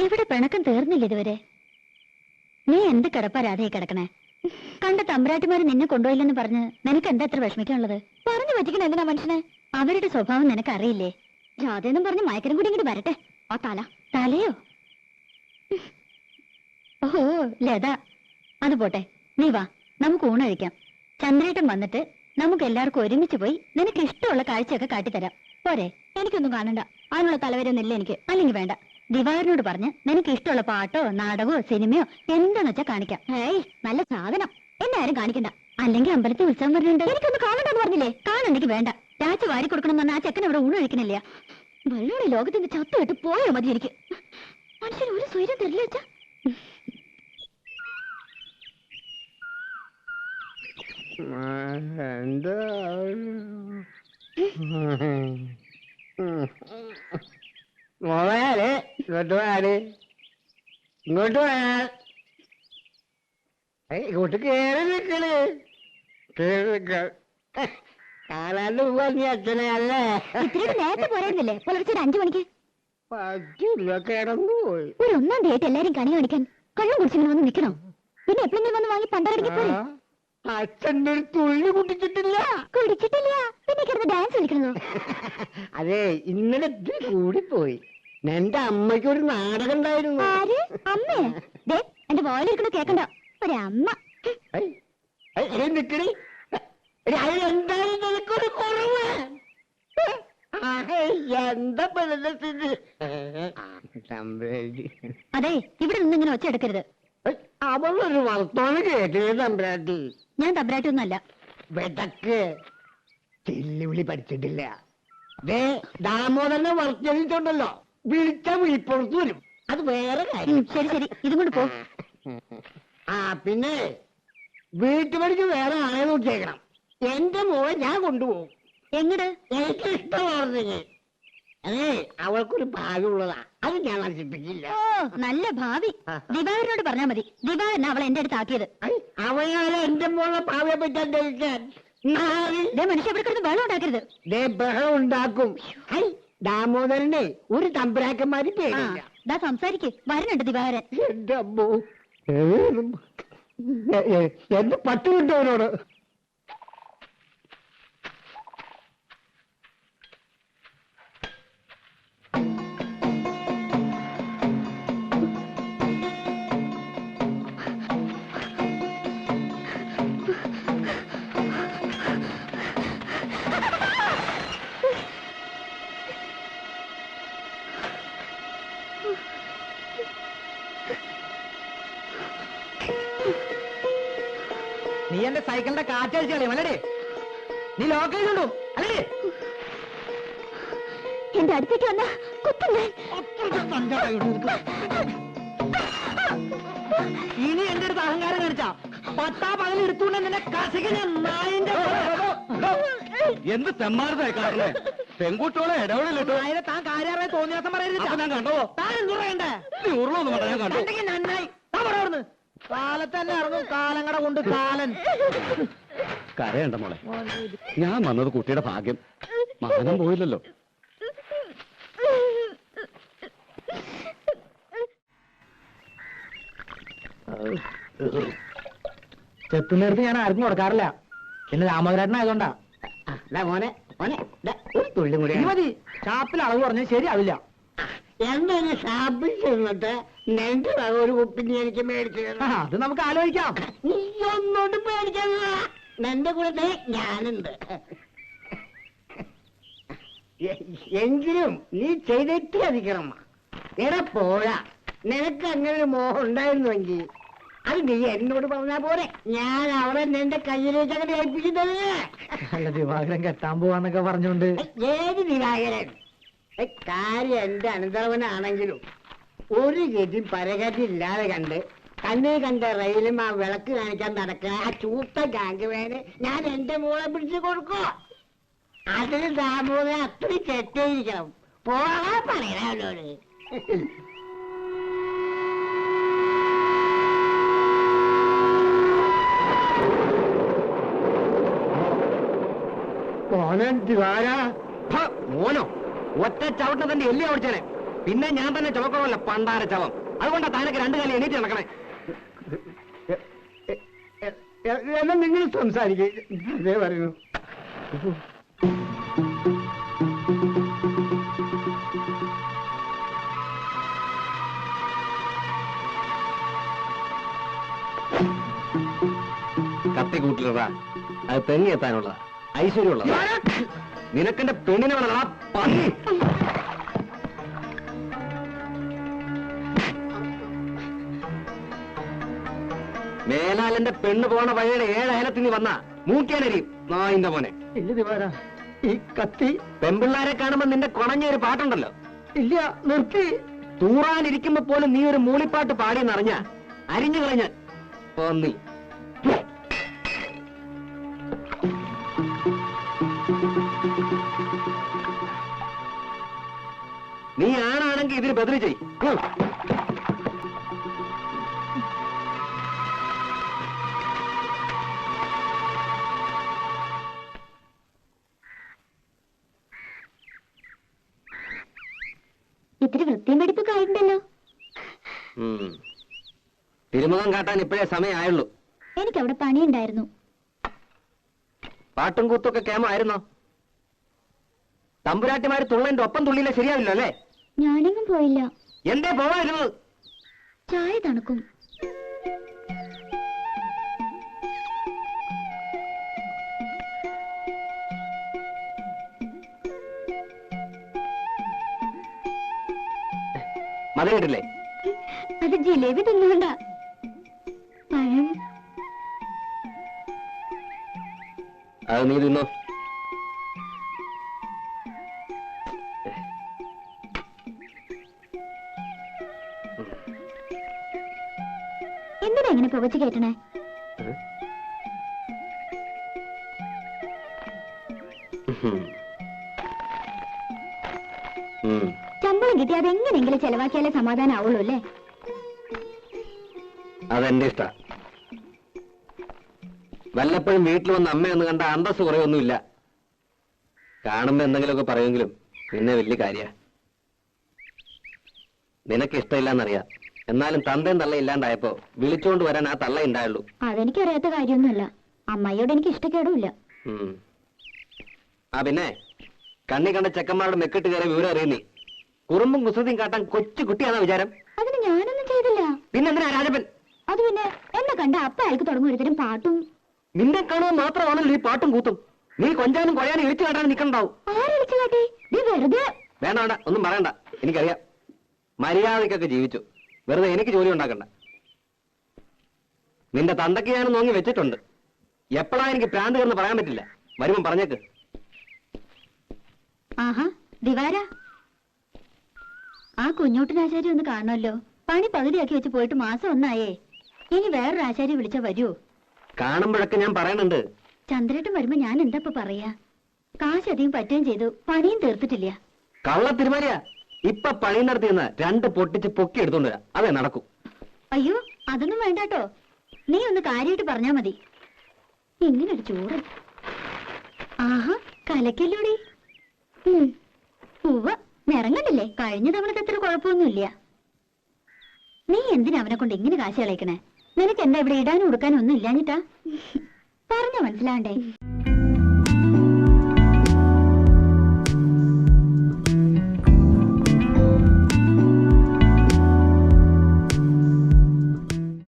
ഇവിടെ പിണക്കം തീർന്നില്ല ഇതുവരെ. നീ എന്ത് കിടപ്പാ രാധയെ കിടക്കണേ? കണ്ട തമ്പുരാട്ടിമാര് നിന്നെ കൊണ്ടുപോയില്ലെന്ന് പറഞ്ഞ് നിനക്ക് എന്താ എത്ര വിഷമിക്കാനുള്ളത്? പറഞ്ഞു പറ്റിക്കണ എന്തിനാ മനുഷ്യനെ? അവരുടെ സ്വഭാവം നിനക്ക് അറിയില്ലേ? രാധയെന്നും പറഞ്ഞ് മയക്കരം കൂടി ഇങ്ങോട്ട് വരട്ടെ. ആ തലയോ? ഓഹോ ലത, അത് പോട്ടെ, നീ വാ, നമുക്ക് ഊണ് കഴിക്കാം. ചന്ദ്രേട്ടൻ വന്നിട്ട് നമുക്ക് എല്ലാവർക്കും ഒരുമിച്ച് പോയി നിനക്ക് ഇഷ്ടമുള്ള കാഴ്ചയൊക്കെ കാട്ടിത്തരാം. പോരെ? എനിക്കൊന്നും കാണണ്ട, അതിനുള്ള തലവരൊന്നും ഇല്ല എനിക്ക്. അല്ലെങ്കിൽ വേണ്ട, ദിവാകരനോട് പറഞ്ഞ് നിനക്ക് ഇഷ്ടമുള്ള പാട്ടോ നാടകമോ സിനിമയോ എന്താന്ന് വെച്ചാ കാണിക്കാം. ഏയ് നല്ല സാധനം, എന്നെ ആരും കാണിക്കണ്ട. അല്ലെങ്കിൽ അമ്പലത്തിൽ ഉത്സവം വരുന്നുണ്ട്, എനിക്കൊന്ന് കാണണ്ടെന്ന് പറഞ്ഞില്ലേ? കാണണ്ടെങ്കിൽ വേണ്ട. രാജ വാരി കൊടുക്കണം എന്ന് പറഞ്ഞാൽ ആ ചെക്കൻ ഇവിടെ ഊണ് കഴിക്കണില്ല. വെള്ളോടെ ലോകത്തിന്റെ ചത്തുവിട്ട് പോയോ മതി എനിക്ക്. മനുഷ്യന് ഒരു സ്വൈര്യം തരില്ല വെച്ചാ. എന്താ മോളെ ഇങ്ങോട്ട് പോയാല് ഇങ്ങോട്ട് പോയാൽ ഇങ്ങോട്ട് കേറി നിൽക്കണ്. കാണാണ്ട് പോവാ നീ അച്ഛനെ അല്ലേ? നേരത്തെ പോരായിരുന്നില്ലേ? പുലർച്ചെ 5 മണിക്ക് പറ്റില്ല, കിടന്നു പോയി. ഒരു 1-ാം തീയതി എല്ലാരും കണി കാണിക്കാൻ കള്ളം കുടിച്ചിങ്ങനെ വന്ന് നിൽക്കണോ? പിന്നെ എപ്പോഴെങ്കിലും വന്ന് വാങ്ങി പണ്ടരടിക്ക് പോരെ. അച്ഛൻ്റെ ഒരു തുള്ളി കുടിച്ചിട്ടില്ല. പിന്നെ കിടന്ന് ഡാൻസ് കളിക്കണോ? അതെ, ഇന്നലെ കൂടിപ്പോയി. എന്റെ അമ്മയ്ക്ക് ഒരു നാടകം ഉണ്ടായിരുന്നു. ആര്? അമ്മേ? ദേ എന്റെ വോയിലിരിക്കണ കേക്കണ്ട. ഒരമ്മ നിക്കണി. എന്തായാലും നിനക്കൊരു കുറവ്. എന്താ സ്ഥിതി? അതെ, ഇവിടെ നിന്ന് ഇങ്ങനെ ഒച്ച എടുക്കരുത്. അവളൊരു വർത്തമാനം കേട്ടില്ലേ തമ്പ്രാട്ടി? ഞാൻ തമ്പ്രാട്ടി ഒന്നല്ല. വെതക്ക് ചെല്ലുവിളി പഠിച്ചിട്ടില്ല. ദാമോദരനെ വർത്തിച്ചുണ്ടല്ലോ, വിളിച്ച വിളിപ്പുറത്ത് വരും. അത് വേറെ കാര്യം. ശരി ശരി, ഇതും കൊണ്ട് പോ. പിന്നെ വീട്ടുപടിക്ക് വേറെ ആളെ നോക്കിയേക്കണം. എന്റെ മോളെ ഞാൻ കൊണ്ടുപോകും. എങ്ങട്? എനിക്ക് ഇഷ്ടമാർന്നെങ്കിൽ. അതെ, അവൾക്കൊരു ഭാഗ്യമുള്ളതാ, അത് ഞാൻ നശിപ്പിക്കില്ല. ഓ, നല്ല ഭാവി. ദിവാകരനോട് പറഞ്ഞാ മതി. ദിവാകരനാ അവളെ എന്റെ അടുത്ത് ആക്കിയത്. അവളാണ് എന്റെ മോളെ ഭാവിയെ പറ്റാൻ ധരിക്കാൻ. മനുഷ്യ ഇവിടെ കിടന്ന് ബഹളം ഉണ്ടാക്കരുത്. ബഹളം ഉണ്ടാക്കും. ദാമോദരനെ ഒരു തമ്പുരാക്കന്മാര് പേരില്ല. സംസാരിക്ക്, വരുന്നുണ്ട് ദിവാകരൻ. എന്റെ അമ്മോ, എന്ത് പട്ടു കിട്ടവനോട്. നീ എന്റെ സൈക്കിളിന്റെ കാറ്റടിച്ചു കളയും അല്ലേ? നീ ലോക്ക് ചെയ്തോണ്ടു അല്ലേ? എന്റെ അടുത്തേക്ക് വന്ന ഇനി എന്റെ അടുത്ത് അഹങ്കാരം കാണിച്ചാ 10 എടുത്തുകൊണ്ട് നിന്നെ കസികനെ നായിന്റെ. എന്ത് തെമ്മാരതായി കാണുന്നേ? പെൺകുട്ടികളെ ഇടപെടലിട്ടോ. അതിനെ താൻ കാര്യമായി തോന്നിയാസം പറയരുത്. ഞാൻ കണ്ടോ? താൻ എന്തു പറയണ്ടേ? നീ ഉരുളൊന്നും വേണ്ട, ഞാൻ കണ്ടു. നന്നായി. താൻ പറയന്ന് കാലത്ത് തന്നെ ഇറങ്ങും കാലങ്ങട കൊണ്ട് കാലൻ. കരയണ്ട മോളെ, ഞാൻ വന്നത് കുട്ടിയുടെ ഭാഗ്യം. മാനം പോയില്ലല്ലോ. ചെത്തുന്നേരത്ത് ഞാൻ ആർക്കും കൊടുക്കാറില്ല. പിന്നെ രാമകരാട്ടനായതുകൊണ്ടാ. മോനെ മോനെ ഒരു തുള്ളി കൂടി മതി. ഷാപ്പിൽ അളവ് പറഞ്ഞാൽ ശരിയാവില്ല. എന്താണ് ഷാപ്പിൽ ചെന്നിട്ട് നിന്റെ ഒരു കുപ്പിന് എനിക്ക് മേടിച്ചു? അത് നമുക്ക് ആലോചിക്കാം. നീ ഒന്നോട്ട് പേടിക്കണ്ട, നിന്റെ കൂടെ ഞാനുണ്ട്. എങ്കിലും നീ ചെയ്തിട്ട് അധികം എടാ പോരാ. നിനക്ക് അങ്ങനെ ഒരു മോഹം ഉണ്ടായിരുന്നുവെങ്കിൽ അത് നീ എന്നോട് പറഞ്ഞാ പോരെ. ഞാൻ അവളെ നിന്റെ കയ്യിലേക്ക് അങ്ങനെ ഏൽപ്പിക്കുന്നത്. അല്ല, ദിവാകരൻ കെട്ടാൻ പോവാന്നൊക്കെ പറഞ്ഞോണ്ട്. ഏത് ദിവാകരൻ? കാര്യം എന്റെ അനന്തരവനാണെങ്കിലും ഒരു ഗതി പരഗതി ഇല്ലാതെ കണ്ട് കണ്ണേ കണ്ട റെയിലും ആ വിളക്ക് കാണിക്കാൻ നടക്കുക ആ ചൂത്ത ഗാംഗുവേന് ഞാൻ എന്റെ മോളെ പിടിച്ചു കൊടുക്കോ? അതിന് ദാമോദരൻ അത്രയും ചെറ്റേയിരിക്കണം. പോകാൻ പറയണ അവനോട്. മോനോ ഒറ്റ ചവിട്ട തന്റെ എല്ലി ഓടിച്ചേനെ. പിന്നെ ഞാൻ തന്നെ ചുമക്കണമല്ല പണ്ടാര ചവം. അതുകൊണ്ടാ താനൊക്കെ രണ്ടു കാലം എണീറ്റ് നടക്കണേ. എന്നാ നിങ്ങൾ സംസാരിക്കേ, അതേ പറയുന്നു. കത്തി കൂട്ടിലടാ, അത് തെങ്ങി എത്താനുള്ളതാ, ഐശ്വര്യമുള്ളതാ. നിനക്കെന്റെ പെണ്ണിനെ വേണടാ പന്നി. മേലാലെന്റെ പെണ്ണ് പോണ വഴിയുടെ 7 അയലത്തിൽ നീ വന്നാ മൂക്കിയാനരിയും നായിന്റെ മോനെ. ഇല്ല ദിവാര, ഈ കത്തി പെമ്പിള്ളാരെ കാണുമ്പോ നിന്റെ കുണഞ്ഞൊരു പാട്ടുണ്ടല്ലോ. ഇല്ല, നിർത്തി. തൂറാനിരിക്കുമ്പോ പോലും നീ ഒരു മൂളിപ്പാട്ട് പാടിയെന്നറിഞ്ഞ അരിഞ്ഞു കളഞ്ഞ പന്നി. നീ ആണാണെങ്കിൽ ഇതിന് ബദല് ചെയ്. ഇത്തിരി വൃത്തിയും വെടിപ്പൊക്കെ ആയിട്ടുണ്ടല്ലോ. തിരുമുഖം കാട്ടാൻ ഇപ്പോഴേ സമയമായുള്ളൂ. എനിക്കവിടെ പണിയുണ്ടായിരുന്നു. പാട്ടും കൂത്തൊക്കെ കേമായിരുന്നോ? തമ്പുരാട്ടിമാര് തുള്ളന്റെ ഒപ്പം തുള്ളിയില്ല ശരിയാവില്ല അല്ലേ? ഞാനെങ്ങും പോയില്ല. എന്തേ പോവായിരുന്നത്? ചായ തണുക്കും. മധുരയിട്ടില്ലേ? അത് ജിലേബി തിന്നുകൊണ്ട. പഴം അത് നീ തിന്നോ. എന്തിനാ ഇങ്ങനെ പുകച്ചു കയറ്റണേ? ശമ്പളം കിട്ടി അതെങ്ങനെയെങ്കിലും ചെലവാക്കിയാലേ സമാധാനം ആവുള്ളൂ അല്ലേ? അതെന്റെ ഇഷ്ട. വല്ലപ്പോഴും വീട്ടിൽ വന്ന് അമ്മയൊന്ന് കണ്ട അന്തസ് കുറയൊന്നുമില്ല. കാണുമ്പോ എന്തെങ്കിലുമൊക്കെ പറയുമെങ്കിലും പിന്നെ വലിയ കാര്യ. നിനക്ക് ഇഷ്ടമില്ലെന്നറിയാം. എന്നാലും തന്തയും തള്ള ഇല്ലാണ്ടായപ്പോ വിളിച്ചോണ്ട് വരാൻ ആ തള്ള ഉണ്ടായുള്ളൂ. അതെനിക്കറിയാത്ത കാര്യമൊന്നുമല്ല. അമ്മയോട് എനിക്ക് ഇഷ്ടക്കേടുമില്ല. ആ പിന്നെ കണ്ണി കണ്ട ചെക്കന്മാരുടെ മെക്കിട്ട് കയറിയ വിവരം അറിയുന്നേ. കുറുമ്പും കുസൃതിയും കാട്ടാൻ കൊച്ചു കുട്ടിയാണോ വിചാരം? അതിന് ഞാനൊന്നും ചെയ്തില്ല. പിന്നെന്തിനാ രാജപ്പൻ? അത് പിന്നെ എന്നെ കണ്ട അപ്പ അയാൾക്ക് തുടങ്ങും ഒരുത്തരം പാട്ടും. നിന്നെ കാണുമ്പോൾ മാത്രമാണല്ലോ ഈ പാട്ടും കൂത്തും. നീ കൊഞ്ചാനും കൊഴയാനും ഇഴിച്ചു കാട്ടാൻ നിൽക്കണ്ടാവും. ആരളിച്ചു കാട്ടി? നീ വെറുതെ. വേണ്ട വേണ്ട, ഒന്നും പറയണ്ട. എനിക്കറിയാം. മര്യാദയ്ക്കൊക്കെ ജീവിച്ചു. വെറുതെ എനിക്ക് ജോലി ഉണ്ടാക്കണ്ട. നിന്റെ തന്തയ്ക്ക് ഞാൻ നോങ്ങി വെച്ചിട്ടുണ്ട്. എപ്പോഴാ എനിക്ക് പ്രാന്ത് കയറുന്ന പറയാൻ പറ്റില്ല. വരുമ്പം പറഞ്ഞേക്ക്. ആഹാ ദിവാര, ആ കുഞ്ഞോട്ടനാശാരി ഒന്ന് കാണുമല്ലോ. പണി പകുതിയാക്കി വെച്ച് പോയിട്ട് മാസം ഒന്നായേ. ഇനി വേറൊരു ആശാരി വിളിച്ചാ വരുമോ? കാണുമ്പോഴൊക്കെ ഞാൻ പറയുന്നുണ്ട്. ചന്ദ്രേട്ടൻ വരുമ്പോ ഞാൻ എന്താ പറയാ? കാശ് അധികം പറ്റുകയും ചെയ്തു, പണിയും തീർത്തിട്ടില്ല. കള്ള തിരുമാലിയാ. ഇപ്പൊ പണി നടത്തിയെന്ന് 2 പൊട്ടിച്ച് പൊക്കി എടുത്തോണ്ട് വരാം. അതേ നടക്കൂ. അയ്യോ അതൊന്നും വേണ്ടാട്ടോ. നീ ഒന്ന് കാര്യമായിട്ട് പറഞ്ഞാ മതി. ഇങ്ങനൊരു ചൂട്. ആഹാ കലക്കല്ലോടി. ഉവ്വ നിറങ്ങണ്ടില്ലേ? കഴിഞ്ഞ തവണത്തെ അത്ര കുഴപ്പമൊന്നുമില്ല. നീ എന്തിനാ അവനെ കൊണ്ട് ഇങ്ങനെ കാശ് കളയിക്കണേ? നിനക്ക് എന്താ ഇവിടെ ഇടാനും ഉടുക്കാനും ഒന്നും ഇല്ലാഞ്ഞിട്ടാ? പറഞ്ഞ മനസ്സിലാണ്ടേ?